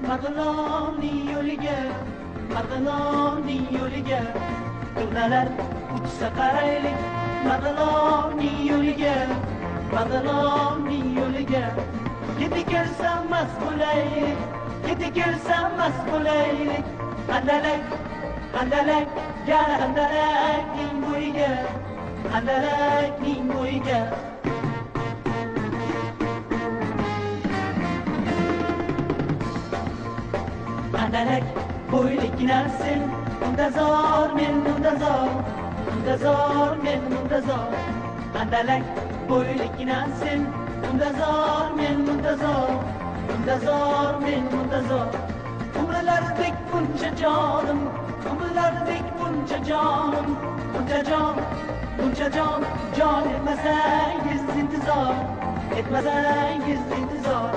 Maqlonning yo'liga, maqlonning yo'liga, turnalar uchsa qaraylik. Maqlonning yo'liga, maqlonning yo'liga, keti kelsam mast bo'laylik, keti kelsam mast bo'laylik. Handalak, handalak, yana handalakning bo'yiga, handalakning bo'yiga. Handalak bo'yliknasin, muntazor men muntazor, muntazor men muntazor. Handalak bo'yliknasin, muntazor men muntazor, muntazor men muntazor. Umrlardek buncha jonim, umrlardek buncha jonim, buncha jon, buncha jon, jon etmasangiz intizor, etmasangiz intizor.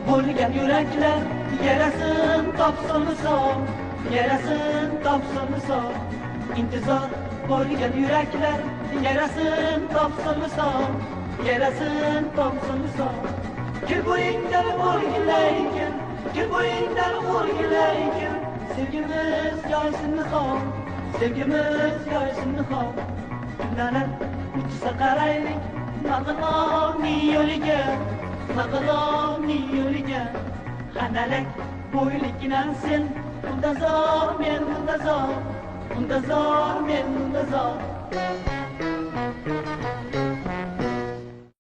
Bo'lgan yuraklar yarasin topsin misol, yarasin topsin misol. İntizor bo'lgan yuraklar yarasin topsin misol, yarasin topsin misol. Kir bo'yingdan o'rgilaykin, kir bo'yingdan o'rgilaykin. Sevgimiz yoysin nihol, sevgimiz yoysin nihol. Kunlar uchsa qaraylik, maqlonning yo'liga, maqlonning yo'liga. Handalak bo'yliknasin, muntazor men muntazor, muntazor men muntazor.